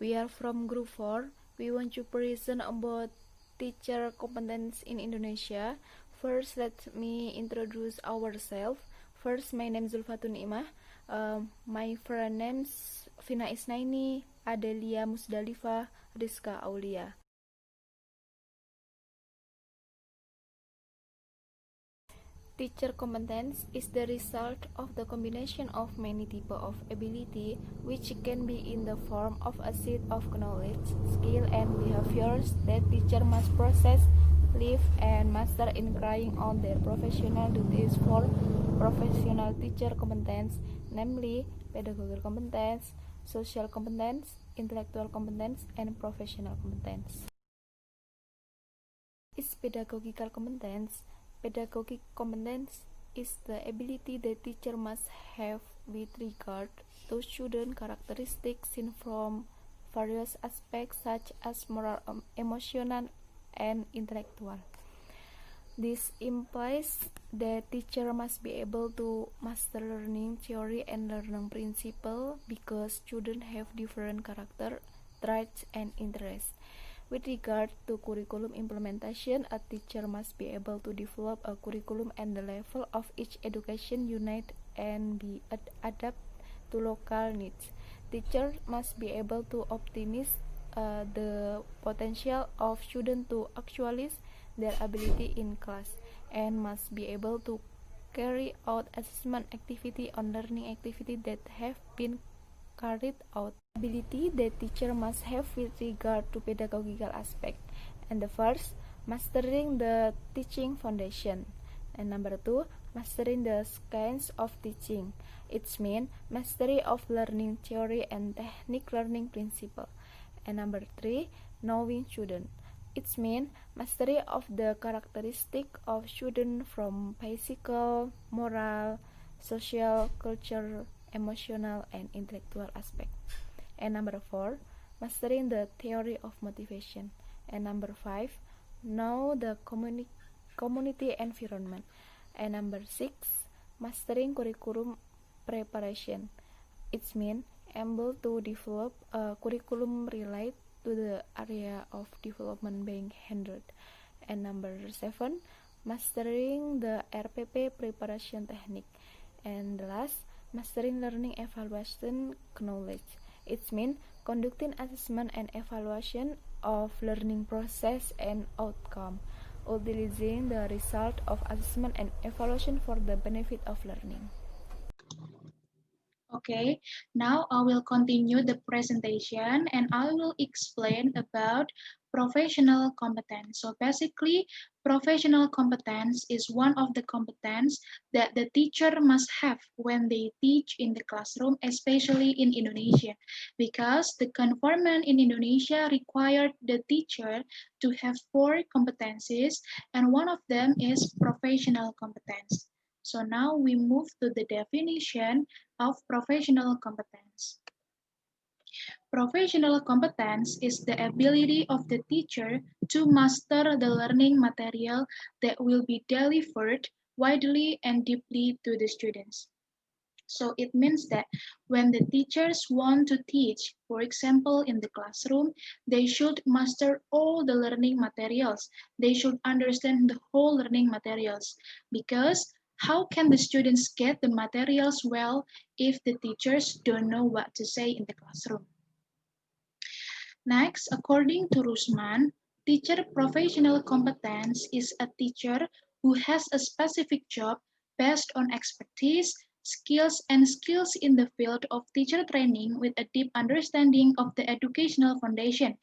We are from group 4. We want to present about teacher competence in Indonesia. First, let me introduce ourselves. First, my name is Zulfatun Imah. My friend names Vina Isnaini, Adelia Musdalifa, Rizka Aulia. Teacher competence is the result of the combination of many types of ability, which can be in the form of a set of knowledge, skill, and behaviors that teacher must process, live, and master in carrying on their professional duties. For professional teacher competence, namely pedagogical competence, social competence, intellectual competence, and professional competence. Is pedagogical competence. Pedagogic competence is the ability the teacher must have with regard to student characteristics seen from various aspects such as moral, emotional, and intellectual. This implies that teacher must be able to master learning theory and learning principle because students have different character, traits, and interests. With regard to curriculum implementation, a teacher must be able to develop a curriculum at the level of each education unit and be adapt to local needs. Teachers must be able to optimize the potential of students to actualize their ability in class and must be able to carry out assessment activity on learning activity that have been carried out. Ability that teacher must have with regard to pedagogical aspect. And the first, mastering the teaching foundation. And number 2, mastering the science of teaching. It means mastery of learning theory and technique learning principle. And number 3, knowing student. It means mastery of the characteristic of student from physical, moral, social, cultural, emotional, and intellectual aspects. And number 4, mastering the theory of motivation. And number 5, know the community environment. And number 6, mastering curriculum preparation. It means able to develop a curriculum related to the area of development being handled. And number 7, mastering the RPP preparation technique. And the last, mastering learning evaluation knowledge. It means conducting assessment and evaluation of learning process and outcome, utilizing the result of assessment and evaluation for the benefit of learning. Okay, now I will continue the presentation and I will explain about professional competence. So basically, professional competence is one of the competence that the teacher must have when they teach in the classroom, especially in Indonesia, because the government in Indonesia required the teacher to have 4 competencies, and one of them is professional competence. So now we move to the definition of professional competence. Professional competence is the ability of the teacher to master the learning material that will be delivered widely and deeply to the students. So it means that when the teachers want to teach, for example, in the classroom, they should master all the learning materials. They should understand the whole learning materials, because how can the students get the materials well if the teachers don't know what to say in the classroom? Next, according to Rusman, teacher professional competence is a teacher who has a specific job based on expertise, skills in the field of teacher training with a deep understanding of the educational foundation,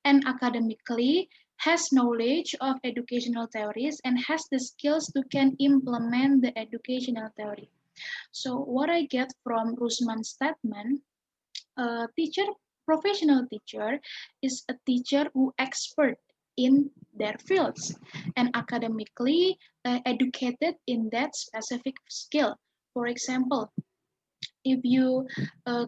and academically has knowledge of educational theories and has the skills to can implement the educational theory. So what I get from Rusman's statement, a professional teacher is a teacher who expert in their fields and academically educated in that specific skill. For example, if you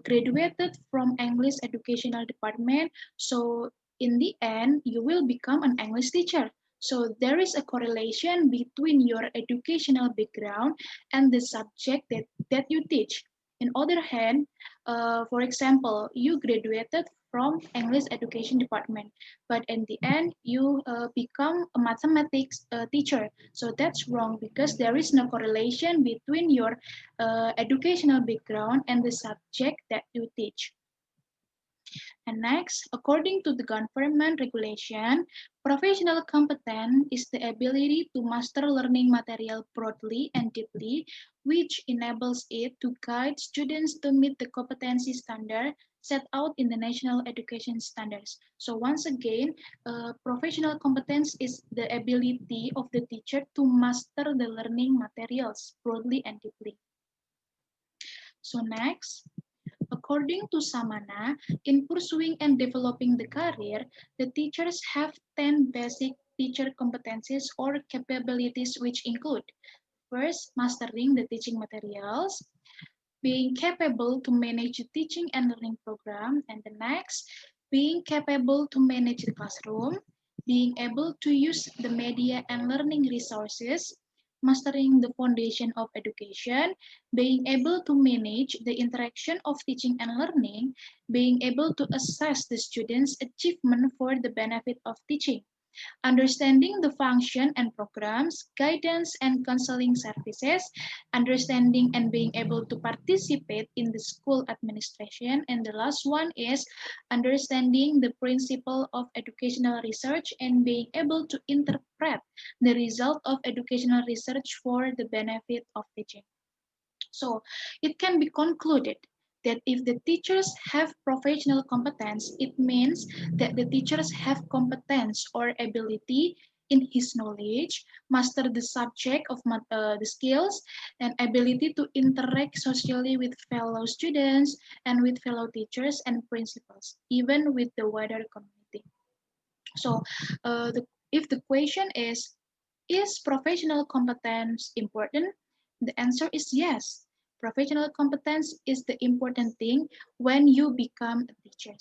graduated from English educational department, so in the end you will become an English teacher. So there is a correlation between your educational background and the subject that you teach. On the other hand, For example, you graduated from English education department, but in the end you become a mathematics teacher. So that's wrong because there is no correlation between your educational background and the subject that you teach. And next, according to the government regulation, professional competence is the ability to master learning material broadly and deeply, which enables it to guide students to meet the competency standard set out in the national education standards. So once again, professional competence is the ability of the teacher to master the learning materials broadly and deeply. So next, according to Samana, in pursuing and developing the career, the teachers have 10 basic teacher competencies or capabilities which include first, mastering the teaching materials, being capable to manage the teaching and learning program, and the next, being capable to manage the classroom, being able to use the media and learning resources, mastering the foundation of education, being able to manage the interaction of teaching and learning, being able to assess the students' achievement for the benefit of teaching, understanding the function and programs, guidance and counseling services, understanding and being able to participate in the school administration, and the last one is understanding the principle of educational research and being able to interpret the result of educational research for the benefit of teaching. So it can be concluded that if the teachers have professional competence, it means that the teachers have competence or ability in his knowledge, master the subject of the skills, and ability to interact socially with fellow students and with fellow teachers and principals, even with the wider community. So, if the question is professional competence important? The answer is yes. Professional competence is the important thing when you become a teacher.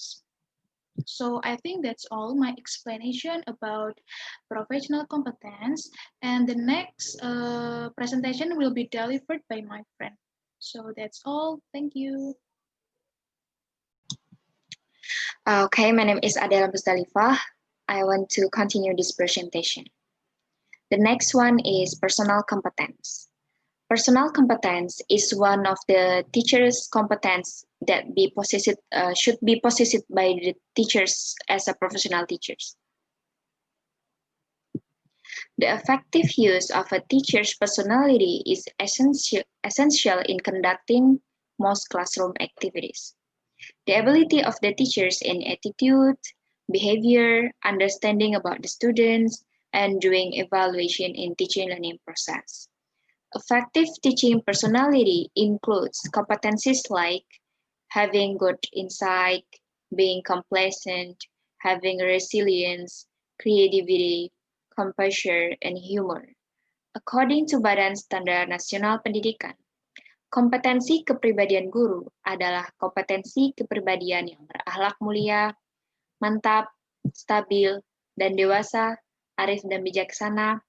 So I think that's all my explanation about professional competence. And the next presentation will be delivered by my friend. So that's all. Thank you. Okay, my name is Adela Musdalifah. I want to continue this presentation. The next one is personal competence. Personal competence is one of the teacher's competence that should be possessed by the teachers as a professional teachers. The effective use of a teacher's personality is essential in conducting most classroom activities. The ability of the teachers in attitude, behavior, understanding about the students, and doing evaluation in teaching learning process. Effective teaching personality includes competencies like having good insight, being complacent, having resilience, creativity, compassion, and humor. According to Badan Standar Nasional Pendidikan, kompetensi kepribadian guru adalah kompetensi kepribadian yang berakhlak mulia, mantap, stabil, dan dewasa, arif dan bijaksana,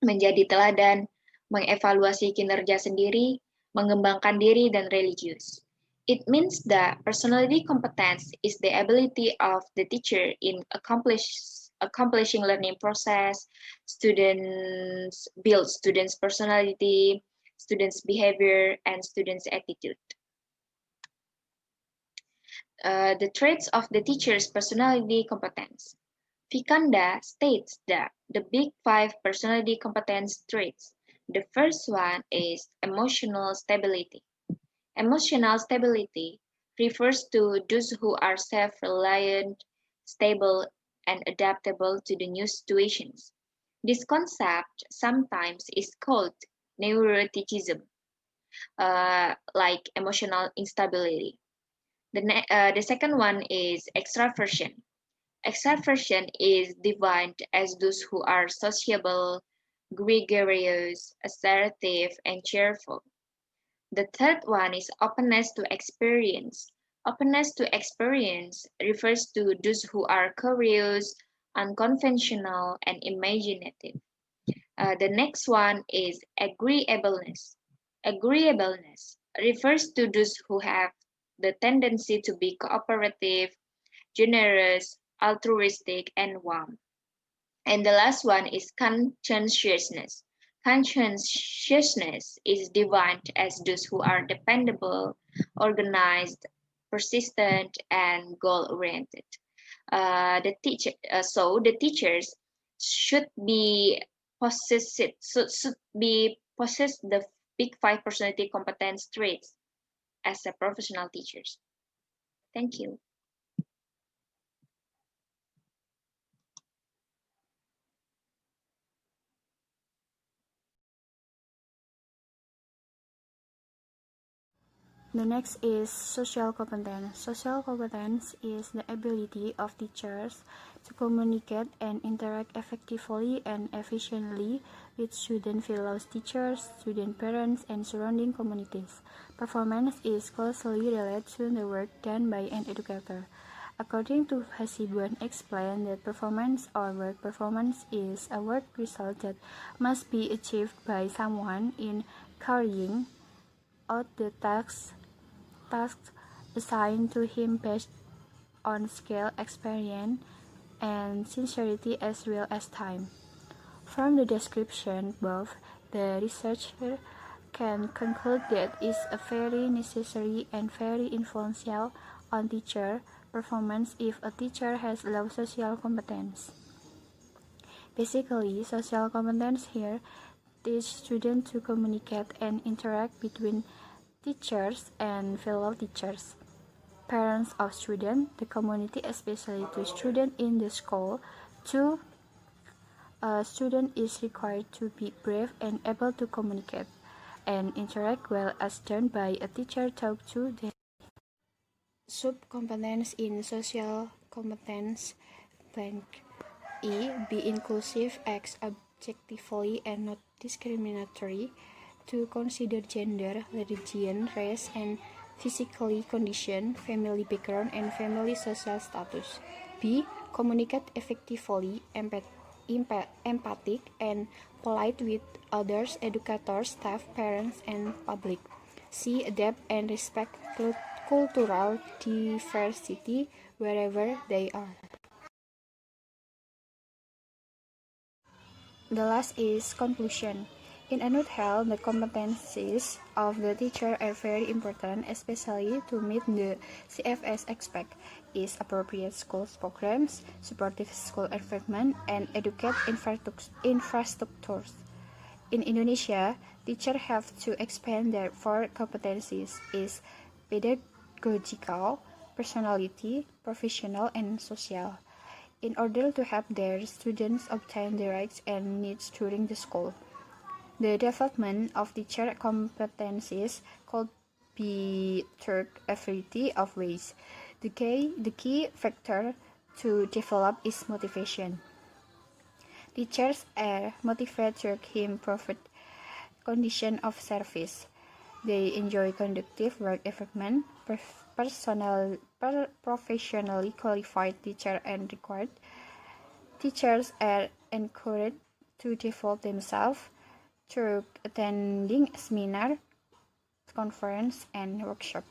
menjadi teladan, mengevaluasi kinerja sendiri, mengembangkan diri, dan religius. It means that personality competence is the ability of the teacher in accomplishing learning process, students' personality, students' behavior, and students' attitude. The traits of the teacher's personality competence. Vikanda states that the big five personality competence traits. The first one is emotional stability. Emotional stability refers to those who are self-reliant, stable, and adaptable to the new situations. This concept sometimes is called neuroticism, like emotional instability. The second one is extraversion. Extraversion is defined as those who are sociable, gregarious, assertive, and cheerful. The third one is openness to experience. Openness to experience refers to those who are curious, unconventional, and imaginative. The next one is agreeableness. Agreeableness refers to those who have the tendency to be cooperative, generous, altruistic, and warm. And the last one is conscientiousness. Conscientiousness is defined as those who are dependable, organized, persistent, and goal-oriented. The teachers should be should be possess the big five personality competence traits as a professional teachers. Thank you. The next is social competence. Social competence is the ability of teachers to communicate and interact effectively and efficiently with student fellow teachers, student parents, and surrounding communities. Performance is closely related to the work done by an educator. According to Hasibuan explained that performance or work performance is a work result that must be achieved by someone in carrying out the tasks assigned to him based on skill, experience, and sincerity as well as time. From the description above, the researcher can conclude that it is a very necessary and very influential on teacher performance if a teacher has low social competence. Basically, social competence here teach students to communicate and interact between teachers and fellow teachers, parents of students, the community, especially to students in the school. Two, a student is required to be brave and able to communicate and interact well as done by a teacher talk to them. Subcompetence in social competence blank E. Be inclusive, act objectively and not discriminatory. To consider gender, religion, race, and physical condition, family background, and family social status. B. Communicate effectively, empathic, and polite with others, educators, staff, parents, and public. C. Adapt and respect cultural diversity wherever they are. The last is conclusion. In a nutshell, the competencies of the teacher are very important, especially to meet the CFS expect is appropriate school programs, supportive school environment, and educate infrastructures. In Indonesia, teachers have to expand their four competencies is pedagogical, personality, professional, and social, in order to help their students obtain the rights and needs during the school. The development of teacher competencies could be through a variety of ways. The key factor to develop is motivation. Teachers are motivated to improve condition of service. They enjoy conductive work environment, professionally qualified teacher and required. Teachers are encouraged to develop themselves through attending seminar, conference, and workshop.